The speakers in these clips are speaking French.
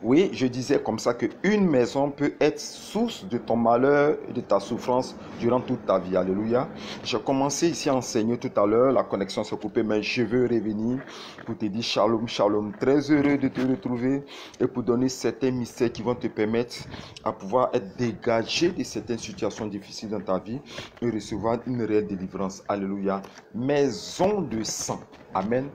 Oui, je disais comme ça qu'une maison peut être source de ton malheur et de ta souffrance durant toute ta vie. Alléluia. J'ai commencé ici à enseigner tout à l'heure, la connexion s'est coupée, mais je veux revenir pour te dire shalom, shalom. Très heureux de te retrouver et pour donner certains mystères qui vont te permettre à pouvoir être dégagé de certaines situations difficiles dans ta vie et recevoir une réelle délivrance. Alléluia. Maison de sang. Amen.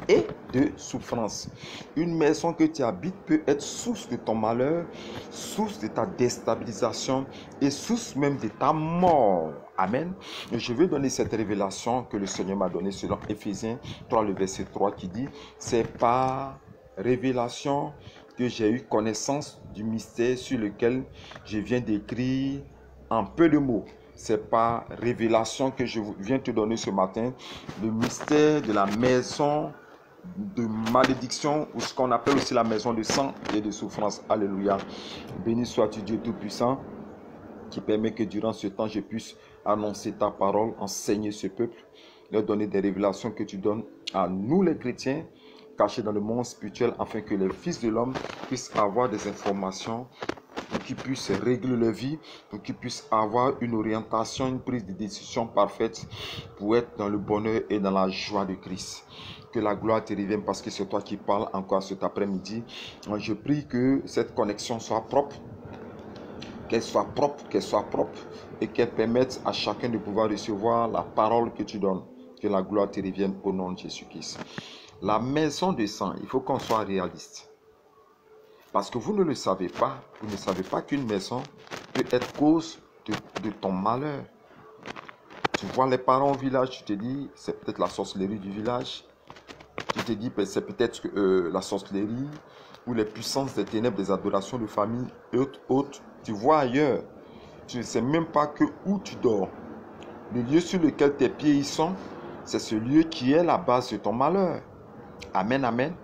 Et de souffrance. Une maison que tu habites peut être source de ton malheur, source de ta déstabilisation et source même de ta mort. Amen. Et je vais donner cette révélation que le Seigneur m'a donnée selon Éphésiens 3, le verset 3 qui dit: c'est par révélation que j'ai eu connaissance du mystère sur lequel je viens d'écrire en peu de mots. C'est par révélation que je viens te donner ce matin le mystère de la maison de malédiction, ou ce qu'on appelle aussi la maison de sang et de souffrance. Alléluia. Béni sois-tu Dieu Tout-Puissant, qui permet que durant ce temps je puisse annoncer ta parole, enseigner ce peuple, leur donner des révélations que tu donnes à nous les chrétiens cachés dans le monde spirituel, afin que les fils de l'homme puissent avoir des informations, pour qu'ils puissent régler leur vie, pour qu'ils puissent avoir une orientation, une prise de décision parfaite pour être dans le bonheur et dans la joie de Christ. Que la gloire te revienne, parce que c'est toi qui parles encore cet après-midi. Je prie que cette connexion soit propre, qu'elle soit propre et qu'elle permette à chacun de pouvoir recevoir la parole que tu donnes. Que la gloire te revienne au nom de Jésus-Christ. La maison de sang, il faut qu'on soit réaliste. Parce que vous ne le savez pas, vous ne savez pas qu'une maison peut être cause de ton malheur. Tu vois les parents au village, tu te dis, c'est peut-être la sorcellerie du village. Tu te dis, c'est peut-être la sorcellerie ou les puissances des ténèbres, des adorations de famille et autres. Tu vois ailleurs. Tu ne sais même pas que où tu dors. Le lieu sur lequel tes pieds y sont, c'est ce lieu qui est la base de ton malheur. Amen, amen.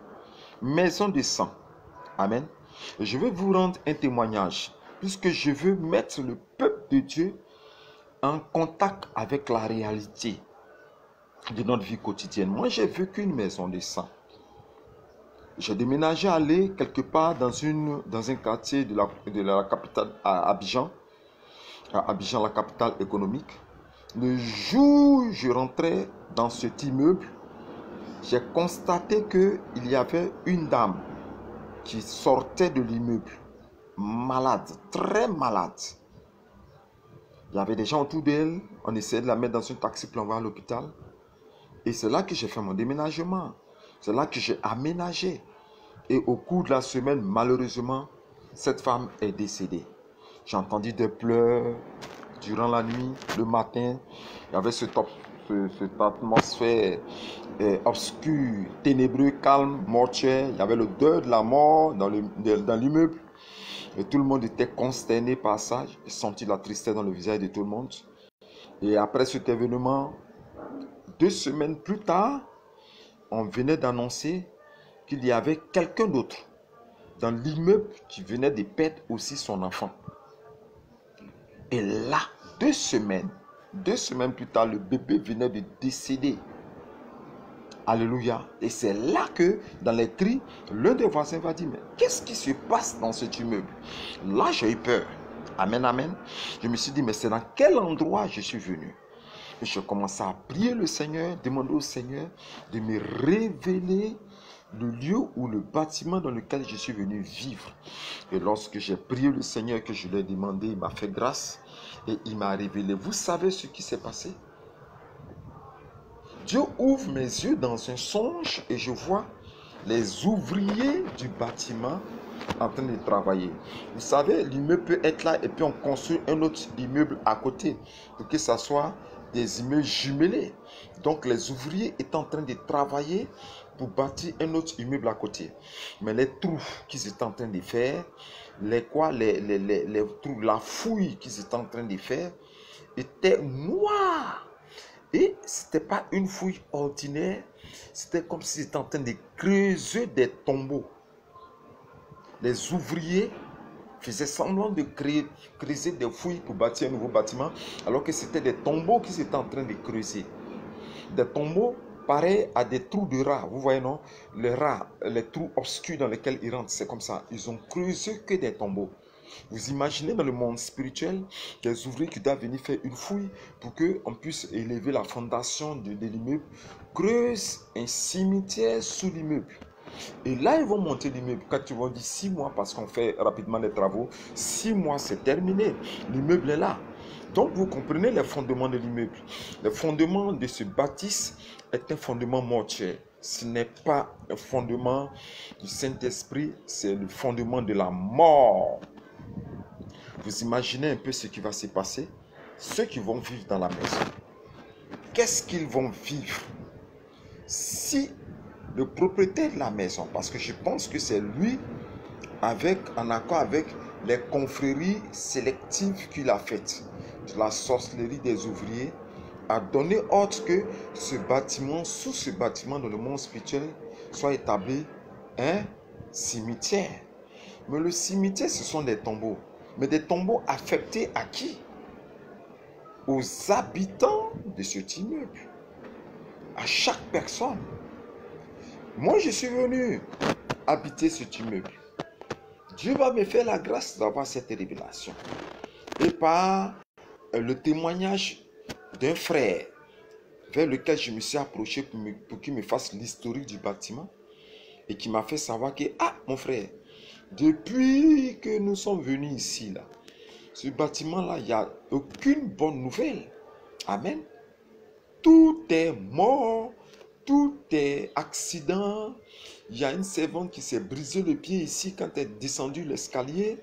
Maison de sang. Amen. Je veux vous rendre un témoignage, puisque je veux mettre le peuple de Dieu en contact avec la réalité de notre vie quotidienne. Moi, j'ai vécu une maison de sang. J'ai déménagé aller quelque part dans un quartier de la capitale, à Abidjan. À Abidjan, la capitale économique. Le jour où je rentrais dans cet immeuble, j'ai constaté qu'il y avait une dame qui sortait de l'immeuble, malade, très malade. Il y avait des gens autour d'elle, on essayait de la mettre dans un taxi pour l'envoyer à l'hôpital. Et c'est là que j'ai fait mon déménagement. C'est là que j'ai aménagé. Et au cours de la semaine, malheureusement, cette femme est décédée. J'ai entendu des pleurs durant la nuit, le matin. Il y avait cette atmosphère obscure, ténébreux, calme, mortuaire. Il y avait l'odeur de la mort dans l'immeuble. Et tout le monde était consterné par ça. J'ai senti la tristesse dans le visage de tout le monde. Et après cet événement, 2 semaines plus tard, on venait d'annoncer qu'il y avait quelqu'un d'autre dans l'immeuble qui venait de perdre aussi son enfant. Et là, 2 semaines plus tard, le bébé venait de décéder. Alléluia. Et c'est là que, dans les cris, l'un des voisins va dire, mais qu'est-ce qui se passe dans cet immeuble? Là, j'ai eu peur. Amen, amen. Je me suis dit, mais c'est dans quel endroit je suis venu? Et je commençais à prier le Seigneur, demander au Seigneur de me révéler le lieu ou le bâtiment dans lequel je suis venu vivre. Et lorsque j'ai prié le Seigneur, que je lui ai demandé, il m'a fait grâce et il m'a révélé. Vous savez ce qui s'est passé? Dieu ouvre mes yeux dans un songe et je vois les ouvriers du bâtiment en train de travailler. Vous savez, l'immeuble peut être là et puis on construit un autre immeuble à côté pour que ça soit des immeubles jumelés. Donc les ouvriers étaient en train de travailler pour bâtir un autre immeuble à côté. Mais les trous qu'ils étaient en train de faire, les trous, la fouille qu'ils étaient en train de faire était noire. Et ce n'était pas une fouille ordinaire, c'était comme s'ils étaient en train de creuser des tombeaux. Les ouvriers faisaient semblant de creuser des fouilles pour bâtir un nouveau bâtiment, alors que c'était des tombeaux qu'ils étaient en train de creuser. Des tombeaux pareil à des trous de rats. Vous voyez, non? Les rats, les trous obscurs dans lesquels ils rentrent, c'est comme ça. Ils ont creusé que des tombeaux. Vous imaginez dans le monde spirituel des ouvriers qui doivent venir faire une fouille pour qu'on puisse élever la fondation de l'immeuble, creusent un cimetière sous l'immeuble. Et là, ils vont monter l'immeuble. Quand ils vont dire 6 mois, parce qu'on fait rapidement les travaux, 6 mois, c'est terminé. L'immeuble est là. Donc, vous comprenez les fondements de l'immeuble. Le fondement de ce bâtisse est un fondement mortuaire. Ce n'est pas un fondement du Saint-Esprit, c'est le fondement de la mort. Vous imaginez un peu ce qui va se passer? Ceux qui vont vivre dans la maison, qu'est-ce qu'ils vont vivre si le propriétaire de la maison, parce que je pense que c'est lui, en accord avec les confréries sélectives qu'il a faites, de la sorcellerie des ouvriers, a donné ordre que ce bâtiment, sous ce bâtiment dans le monde spirituel, soit établi un cimetière. Mais le cimetière, ce sont des tombeaux. Mais des tombeaux affectés à qui? Aux habitants de cet immeuble. À chaque personne. Moi, je suis venu habiter cet immeuble. Dieu va me faire la grâce d'avoir cette révélation. Et par le témoignage d'un frère vers lequel je me suis approché pour qu'il me fasse l'historique du bâtiment et qui m'a fait savoir que, ah, mon frère, depuis que nous sommes venus ici, là, ce bâtiment-là, il n'y a aucune bonne nouvelle. Amen. Tout est mort, tout est accident. Il y a une servante qui s'est brisé le pied ici quand elle est descendue l'escalier.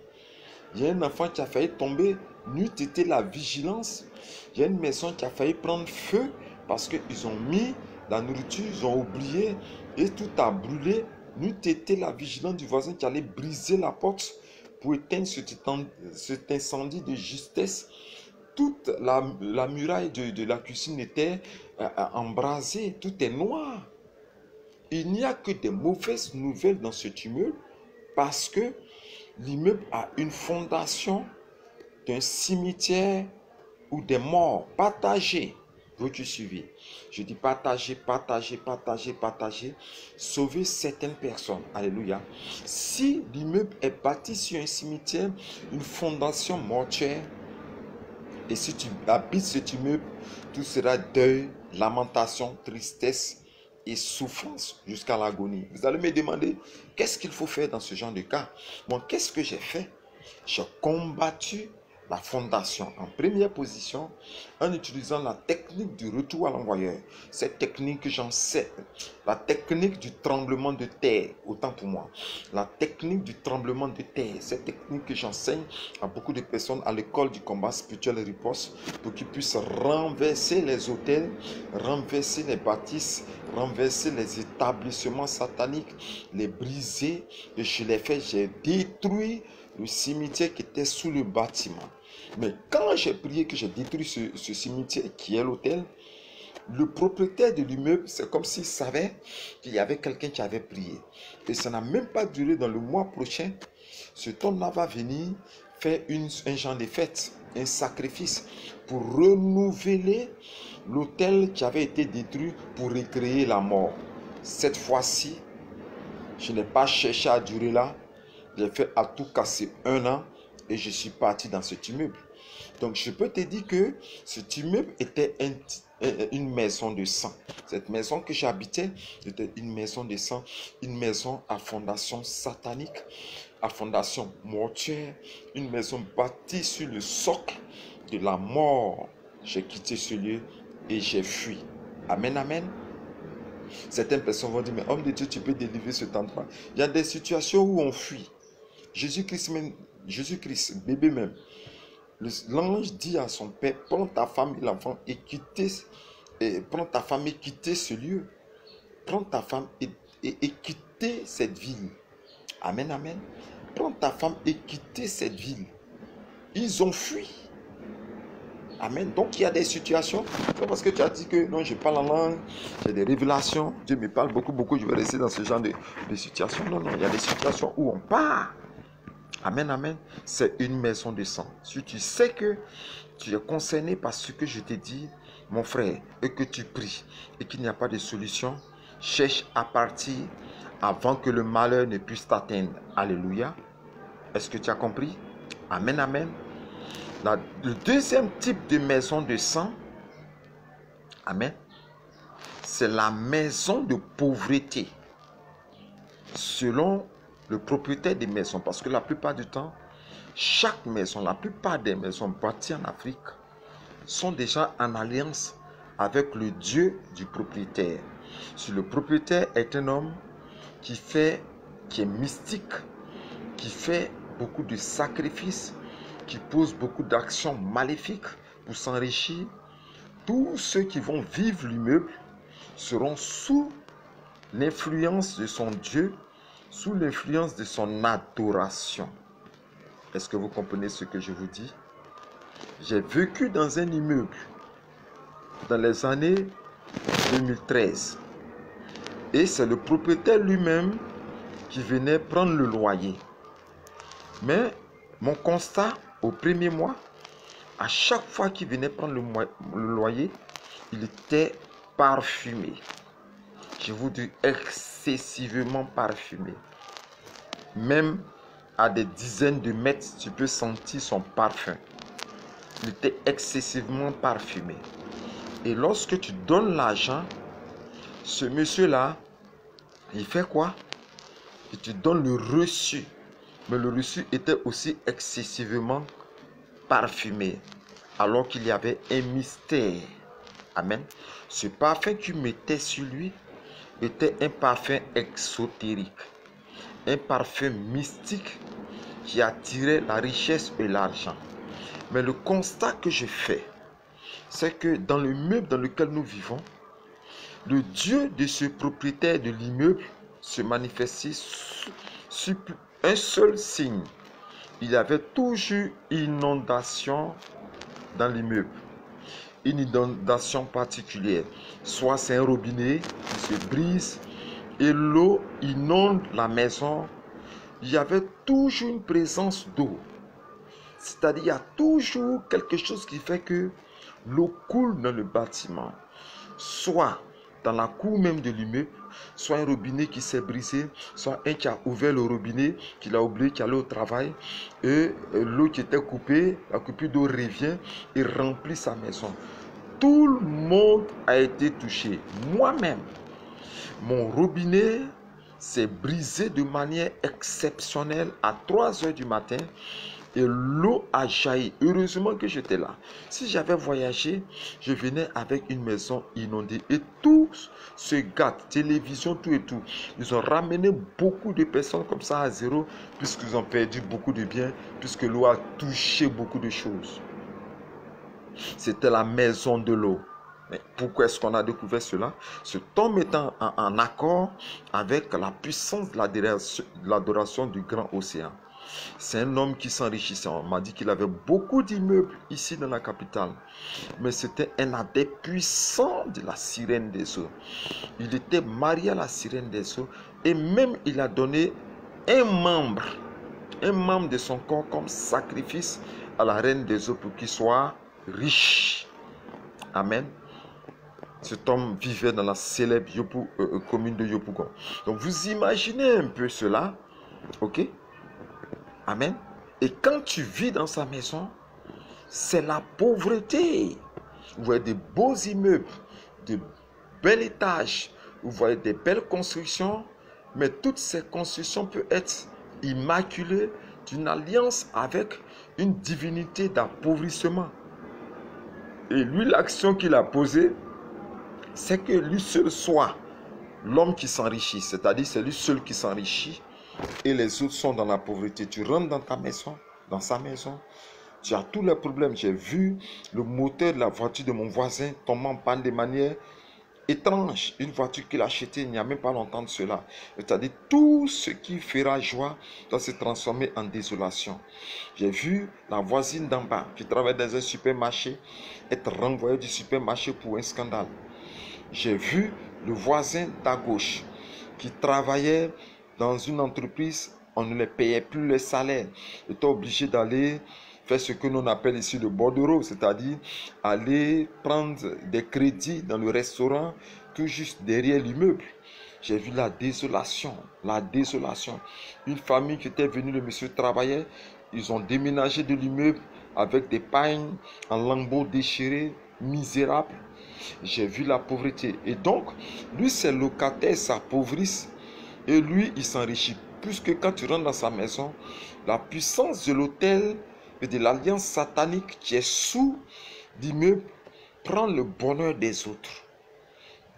Il y a un enfant qui a failli tomber. N'eût été la vigilance. Il y a une maison qui a failli prendre feu parce qu'ils ont mis la nourriture, ils ont oublié et tout a brûlé. N'eût été la vigilance du voisin qui allait briser la porte pour éteindre cet incendie de justesse. Toute la muraille de la cuisine était embrasée, tout est noir. Il n'y a que des mauvaises nouvelles dans cet immeuble parce que l'immeuble a une fondation d'un cimetière ou des morts partagés. Veux-tu suivre? Je dis partager, partager, partager, partager. Sauver certaines personnes. Alléluia. Si l'immeuble est bâti sur un cimetière, une fondation mortuaire, et si tu habites cet immeuble, tout sera deuil, lamentation, tristesse et souffrance jusqu'à l'agonie. Vous allez me demander, qu'est-ce qu'il faut faire dans ce genre de cas? Moi, qu'est-ce que j'ai fait? J'ai combattu la fondation en première position en utilisant la technique du retour à l'envoyeur. Cette technique que j'enseigne, la technique du tremblement de terre, autant pour moi. La technique du tremblement de terre, cette technique que j'enseigne à beaucoup de personnes à l'école du combat spirituel et riposte pour qu'ils puissent renverser les hôtels, renverser les bâtisses, renverser les établissements sataniques, les briser. Et je l'ai fait, j'ai détruit le cimetière qui était sous le bâtiment. Mais quand j'ai prié que j'ai détruit ce cimetière qui est l'hôtel, le propriétaire de l'immeuble, c'est comme s'il savait qu'il y avait quelqu'un qui avait prié. Et ça n'a même pas duré. Dans le mois prochain, cet homme-là va venir faire un genre de fête, un sacrifice pour renouveler l'hôtel qui avait été détruit pour recréer la mort. Cette fois-ci, je n'ai pas cherché à durer là. J'ai fait à tout casser 1 an et je suis parti dans cet immeuble. Donc je peux te dire que cet immeuble était une maison de sang. Cette maison que j'habitais était une maison de sang, une maison à fondation satanique, à fondation mortuaire, une maison bâtie sur le socle de la mort. J'ai quitté ce lieu et j'ai fui. Amen, amen. Certaines personnes vont dire, mais homme de Dieu, tu peux délivrer cet endroit. Il y a des situations où on fuit. Jésus-Christ, bébé même, l'ange dit à son père, prends ta femme et l'enfant et quittez ce lieu. Prends ta femme et quittez cette ville. Amen, amen. Prends ta femme et quittez cette ville. Ils ont fui. Amen. Donc il y a des situations, c'est parce que tu as dit que non, je parle en langue, j'ai des révélations, Dieu me parle beaucoup, je vais rester dans ce genre de situations. Non, il y a des situations où on part. Amen, amen. C'est une maison de sang. Si tu sais que tu es concerné par ce que je t'ai dit, mon frère, et que tu pries et qu'il n'y a pas de solution, cherche à partir avant que le malheur ne puisse t'atteindre. Alléluia. Est-ce que tu as compris? Amen, amen. Le deuxième type de maison de sang, amen, c'est la maison de pauvreté. Selon le propriétaire des maisons, parce que la plupart du temps, chaque maison, la plupart des maisons bâties en Afrique sont déjà en alliance avec le Dieu du propriétaire. Si le propriétaire est un homme qui est mystique, qui fait beaucoup de sacrifices, qui pose beaucoup d'actions maléfiques pour s'enrichir, tous ceux qui vont vivre l'immeuble seront sous l'influence de son Dieu, sous l'influence de son adoration. Est-ce que vous comprenez ce que je vous dis? J'ai vécu dans un immeuble dans les années 2013 et c'est le propriétaire lui-même qui venait prendre le loyer. Mais mon constat au premier mois, à chaque fois qu'il venait prendre le loyer, il était parfumé. Je vous dis excessivement parfumé. Même à des dizaines de mètres, tu peux sentir son parfum. Il était excessivement parfumé. Et lorsque tu donnes l'argent, ce monsieur-là, il fait quoi? Il te donne le reçu. Mais le reçu était aussi excessivement parfumé. Alors qu'il y avait un mystère. Amen. Ce parfum qu'il mettait sur lui était un parfum exotérique. Un parfum mystique qui attirait la richesse et l'argent. Mais le constat que je fais, c'est que dans le meuble dans lequel nous vivons, le Dieu de ce propriétaire de l'immeuble se manifestait sur un seul signe. Il y avait toujours inondation dans l'immeuble. Une inondation particulière. Soit c'est un robinet qui se brise et l'eau inonde la maison. Il y avait toujours une présence d'eau. C'est-à-dire, il y a toujours quelque chose qui fait que l'eau coule dans le bâtiment. Soit dans la cour même de l'immeuble, soit un robinet qui s'est brisé, soit un qui a ouvert le robinet, qu'il a oublié, qui allait au travail, et l'eau qui était coupée, la coupure d'eau revient et remplit sa maison. Tout le monde a été touché. Moi-même, mon robinet s'est brisé de manière exceptionnelle à 3 heures du matin. Et l'eau a jailli. Heureusement que j'étais là. Si j'avais voyagé, je venais avec une maison inondée. Et tous se gâtent, télévision, tout et tout. Ils ont ramené beaucoup de personnes comme ça à zéro, puisqu'ils ont perdu beaucoup de biens, puisque l'eau a touché beaucoup de choses. C'était la maison de l'eau. Mais pourquoi est-ce qu'on a découvert cela? Cet homme étant en accord avec la puissance de l'adoration du grand océan. C'est un homme qui s'enrichissait. On m'a dit qu'il avait beaucoup d'immeubles ici dans la capitale. Mais c'était un adepte puissant de la sirène des eaux. Il était marié à la sirène des eaux. Et même il a donné un membre de son corps comme sacrifice à la reine des eaux pour qu'il soit riche. Amen. Cet homme vivait dans la célèbre commune de Yopougon. Donc vous imaginez un peu cela. Ok? Amen. Et quand tu vis dans sa maison, c'est la pauvreté. Vous voyez des beaux immeubles, de bels étages, vous voyez des belles constructions, mais toutes ces constructions peuvent être immaculées d'une alliance avec une divinité d'appauvrissement. Et lui, l'action qu'il a posée, c'est que lui seul soit l'homme qui s'enrichit, c'est-à-dire c'est lui seul qui s'enrichit. Et les autres sont dans la pauvreté. Tu rentres dans ta maison, dans sa maison, tu as tous les problèmes. J'ai vu le moteur de la voiture de mon voisin tomber en panne de manière étrange. Une voiture qu'il a achetée il n'y a même pas longtemps de cela. C'est-à-dire tout ce qui fera joie doit se transformer en désolation. J'ai vu la voisine d'en bas qui travaille dans un supermarché être renvoyée du supermarché pour un scandale. J'ai vu le voisin d'à gauche qui travaillait dans une entreprise, on ne les payait plus le salaire. Il était obligé d'aller faire ce que l'on appelle ici le bordereau, c'est-à-dire aller prendre des crédits dans le restaurant tout juste derrière l'immeuble. J'ai vu la désolation, la désolation. Une famille qui était venue, le monsieur travaillait, ils ont déménagé de l'immeuble avec des pagnes en lambeaux déchirés, misérables. J'ai vu la pauvreté. Et donc, lui, ses locataires s'appauvrissent et lui, il s'enrichit. Puisque quand tu rentres dans sa maison, la puissance de l'autel et de l'alliance satanique qui est sous l'immeuble prend le bonheur des autres.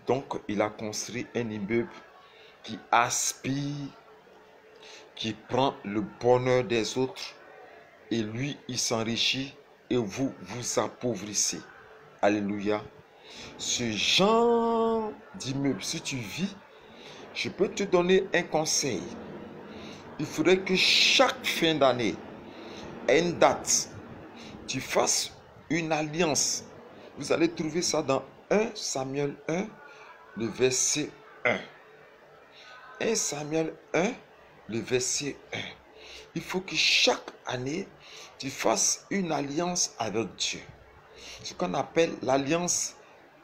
Donc, il a construit un immeuble qui aspire, qui prend le bonheur des autres. Et lui, il s'enrichit et vous, vous appauvrissez. Alléluia. Ce genre d'immeuble, si tu vis, je peux te donner un conseil. Il faudrait que chaque fin d'année, à une date, tu fasses une alliance. Vous allez trouver ça dans 1 Samuel 1, le verset 1. 1 Samuel 1, le verset 1. Il faut que chaque année, tu fasses une alliance avec Dieu. Ce qu'on appelle l'alliance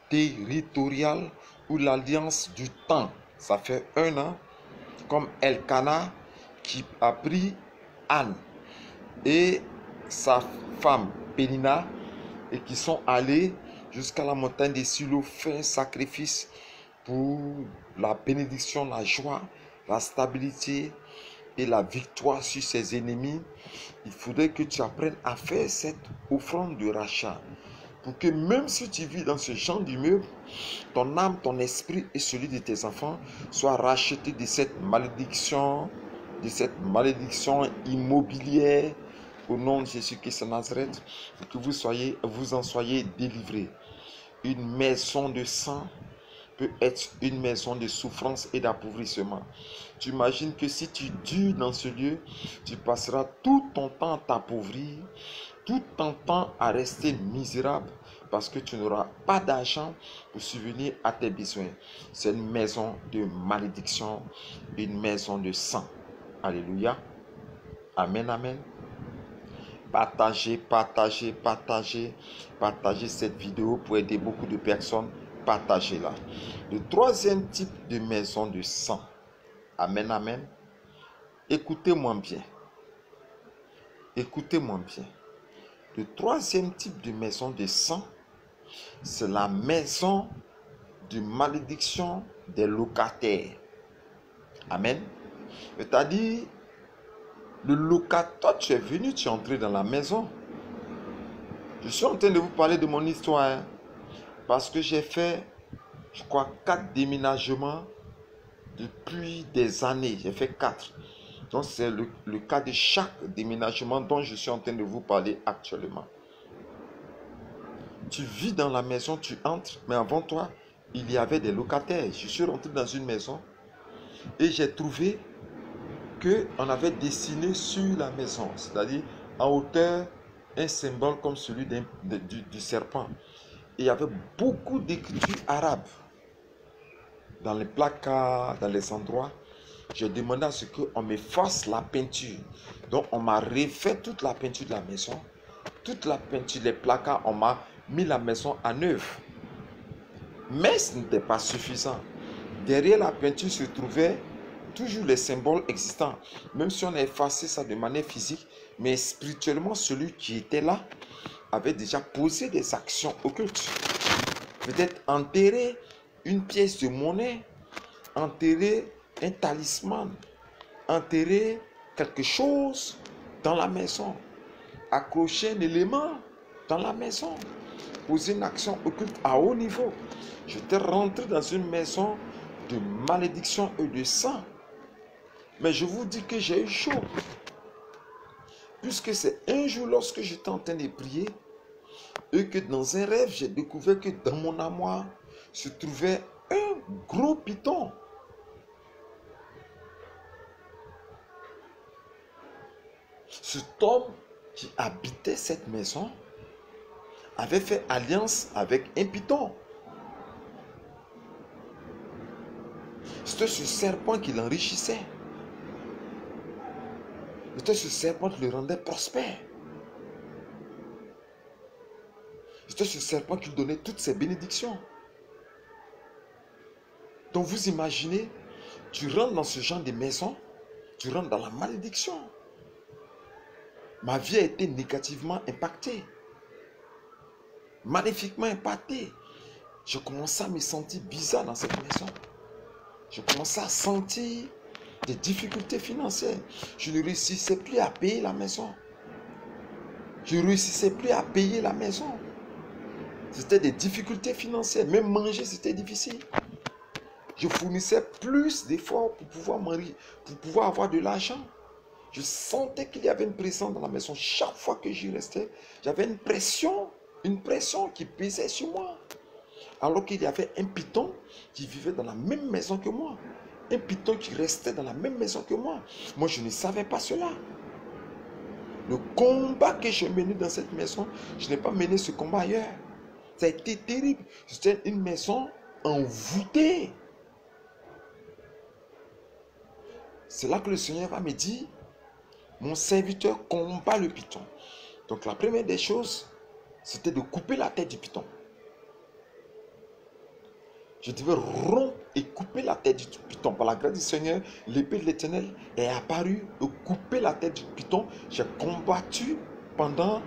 territoriale ou l'alliance du temps. Ça fait 1 an, comme Elkana qui a pris Anne et sa femme Pénina et qui sont allés jusqu'à la montagne des Silo faire un sacrifice pour la bénédiction, la joie, la stabilité et la victoire sur ses ennemis. Il faudrait que tu apprennes à faire cette offrande de rachat pour que même si tu vis dans ce genre d'immeuble, ton âme, ton esprit et celui de tes enfants soient rachetés de cette malédiction immobilière au nom de Jésus-Christ de Nazareth, pour que vous en soyez délivrés. Une maison de sang peut être une maison de souffrance et d'appauvrissement. Tu imagines que si tu dures dans ce lieu, tu passeras tout ton temps à t'appauvrir, tout ton temps à rester misérable, parce que tu n'auras pas d'argent pour subvenir à tes besoins. C'est une maison de malédiction, une maison de sang. Alléluia. Amen, amen. Partagez cette vidéo pour aider beaucoup de personnes. Partagez-la. Le troisième type de maison de sang. Amen, amen. Écoutez-moi bien. Écoutez-moi bien. Le troisième type de maison de sang, c'est la maison de malédiction des locataires. Amen. C'est-à-dire, le locataire, toi tu es venu, tu es entré dans la maison. Je suis en train de vous parler de mon histoire. Parce que j'ai fait, je crois, 4 déménagements depuis des années. J'ai fait 4. Donc c'est le cas de chaque déménagement dont je suis en train de vous parler actuellement. Tu vis dans la maison, tu entres, mais avant toi, il y avait des locataires. Je suis rentré dans une maison et j'ai trouvé qu'on avait dessiné sur la maison, c'est-à-dire en hauteur, un symbole comme celui du serpent. Et il y avait beaucoup d'écritures arabes dans les placards, dans les endroits. J'ai demandé à ce qu'on me fasse la peinture. Donc on m'a refait toute la peinture de la maison. Toute la peinture, les placards, on m'a mis la maison à neuf. Mais ce n'était pas suffisant. Derrière la peinture se trouvaient toujours les symboles existants. Même si on a effacé ça de manière physique, mais spirituellement, celui qui était là avait déjà posé des actions occultes. Peut-être enterrer une pièce de monnaie, enterrer un talisman, enterrer quelque chose dans la maison, accrocher un élément dans la maison, poser une action occulte à haut niveau. J'étais rentré dans une maison de malédiction et de sang. Mais je vous dis que j'ai eu chaud. Puisque c'est un jour lorsque j'étais en train de prier et que dans un rêve, j'ai découvert que dans mon armoire se trouvait un gros python. Cet homme qui habitait cette maison avait fait alliance avec un python. C'était ce serpent qui l'enrichissait. C'était ce serpent qui le rendait prospère. C'était ce serpent qui lui donnait toutes ses bénédictions. Donc vous imaginez, tu rentres dans ce genre de maison, tu rentres dans la malédiction. Ma vie a été négativement impactée, maléfiquement impactée. Je commençais à me sentir bizarre dans cette maison. Je commençais à sentir des difficultés financières. Je ne réussissais plus à payer la maison. Je ne réussissais plus à payer la maison. C'était des difficultés financières. Même manger, c'était difficile. Je fournissais plus d'efforts pour pouvoir avoir de l'argent. Je sentais qu'il y avait une pression dans la maison. Chaque fois que j'y restais, j'avais une pression qui pesait sur moi. Alors qu'il y avait un python qui vivait dans la même maison que moi. Un python qui restait dans la même maison que moi. Moi, je ne savais pas cela. Le combat que j'ai mené dans cette maison, je n'ai pas mené ce combat ailleurs. Ça a été terrible. C'était une maison envoûtée. C'est là que le Seigneur va me dire, mon serviteur combat le python. Donc la première des choses, c'était de couper la tête du python. Je devais rompre et couper la tête du python. Par la grâce du Seigneur, l'épée de l'Éternel est apparue et couper la tête du python. J'ai combattu pendant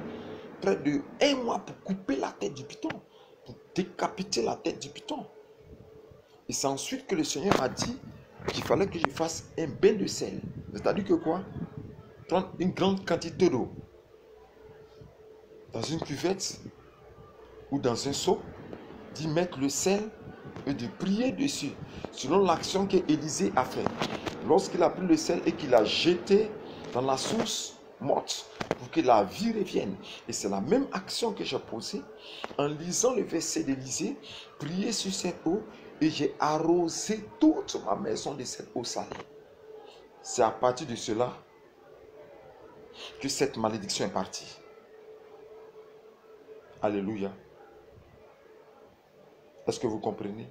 près de 1 mois pour couper la tête du python, pour décapiter la tête du python. Et c'est ensuite que le Seigneur m'a dit qu'il fallait que je fasse un bain de sel. C'est-à-dire que quoi? Prendre une grande quantité d'eau dans une cuvette ou dans un seau, d'y mettre le sel et de prier dessus, selon l'action qu'Élisée a fait. Lorsqu'il a pris le sel et qu'il a jeté dans la source morte pour que la vie revienne. Et c'est la même action que j'ai posée en lisant le verset d'Élisée, prier sur cette eau et j'ai arrosé toute ma maison de cette eau salée. C'est à partir de cela que cette malédiction est partie. Alléluia. Est-ce que vous comprenez?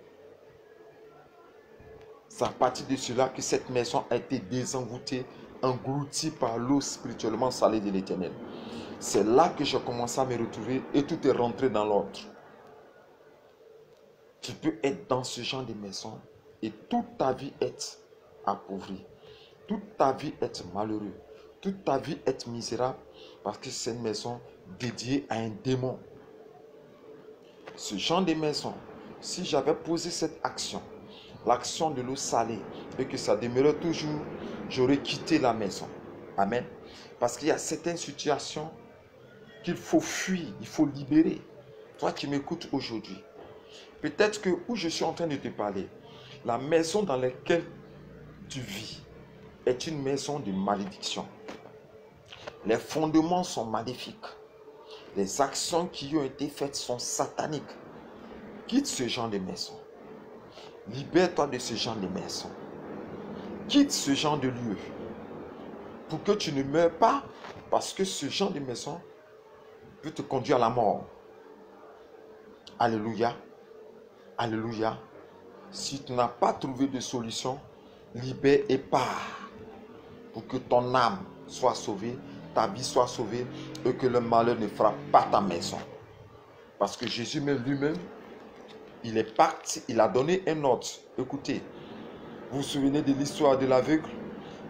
C'est à partir de cela que cette maison a été désenvoûtée, engloutie par l'eau spirituellement salée de l'Éternel. C'est là que j'ai commencé à me retrouver et tout est rentré dans l'ordre. Tu peux être dans ce genre de maison et toute ta vie être appauvrie. Toute ta vie être malheureux. Toute ta vie être misérable parce que c'est une maison dédiée à un démon. Ce genre de maison, si j'avais posé cette action, l'action de l'eau salée, et que ça demeurait toujours, j'aurais quitté la maison. Amen. Parce qu'il y a certaines situations qu'il faut fuir, il faut libérer. Toi qui m'écoutes aujourd'hui, peut-être que où je suis en train de te parler, la maison dans laquelle tu vis est une maison de malédiction. Les fondements sont maléfiques. Les actions qui ont été faites sont sataniques. Quitte ce genre de maison. Libère-toi de ce genre de maison. Quitte ce genre de lieu. Pour que tu ne meurs pas, parce que ce genre de maison peut te conduire à la mort. Alléluia. Alléluia. Si tu n'as pas trouvé de solution, libère et pars. Pour que ton âme soit sauvée, ta vie soit sauvée et que le malheur ne frappe pas ta maison. Parce que Jésus même lui-même, il est parti, il a donné un ordre. Écoutez, vous vous souvenez de l'histoire de l'aveugle?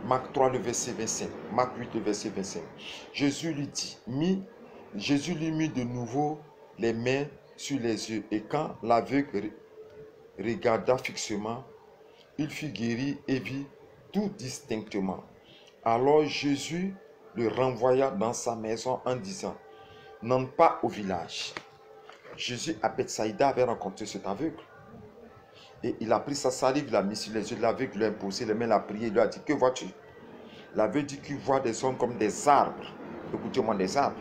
Marc 3, le verset 25. Marc 8, le verset 25. Jésus lui mit de nouveau les mains sur les yeux. Et quand l'aveugle regarda fixement, il fut guéri et vit tout distinctement. Alors Jésus le renvoya dans sa maison en disant, n'entre pas au village. Jésus à Bethsaïda avait rencontré cet aveugle. Et il a pris sa salive, il a mis sur les yeux de l'aveugle, lui a imposé les mains, il a prié, il lui a dit, que vois-tu? L'aveugle dit qu'il voit des hommes comme des arbres. Écoutez-moi, des arbres.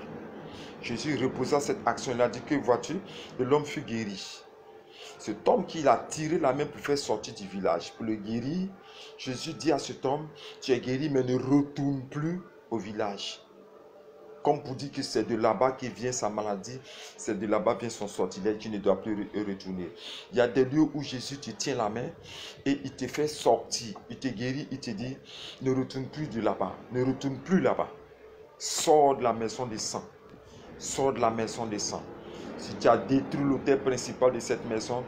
Jésus reposa cette action, il a dit, que vois-tu? Et l'homme fut guéri. Cet homme qui a tiré la main pour faire sortir du village, pour le guérir, Jésus dit à cet homme, tu es guéri, mais ne retourne plus au village. Comme pour dire que c'est de là-bas qui vient sa maladie, c'est de là-bas vient son sortilège qui ne doit plus retourner. Il y a des lieux où Jésus te tient la main et il te fait sortir, il te guérit, il te dit, ne retourne plus de là-bas, ne retourne plus là-bas. Sors de la maison des saints, sors de la maison des saints. Si tu as détruit l'autel principal de cette maison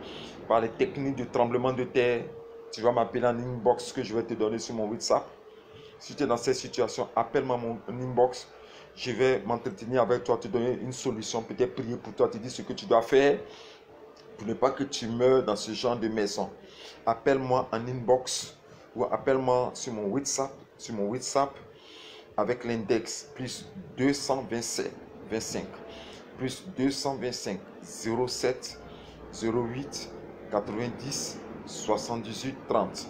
par les techniques de tremblement de terre, tu vas m'appeler en inbox que je vais te donner sur mon WhatsApp. Si tu es dans cette situation, appelle-moi mon inbox. Je vais m'entretenir avec toi, te donner une solution, peut-être prier pour toi, te dire ce que tu dois faire pour ne pas que tu meurs dans ce genre de maison. Appelle-moi en inbox ou appelle-moi sur mon WhatsApp avec l'index plus 225 plus 225 07 08 90 78 30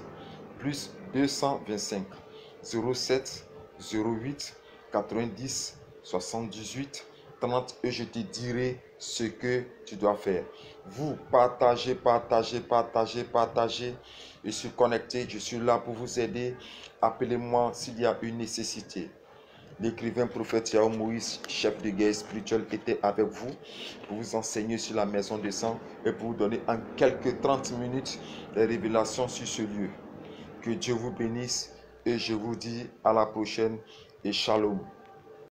plus 225 07 08 90 78 30 et je te dirai ce que tu dois faire. Vous partagez. Je suis connecté, je suis là pour vous aider. Appelez-moi s'il y a une nécessité. L'écrivain prophète Yahweh Moïse, chef de guerre spirituel, était avec vous pour vous enseigner sur la maison de sang et pour vous donner en quelques 30 minutes les révélations sur ce lieu. Que Dieu vous bénisse et je vous dis à la prochaine et shalom.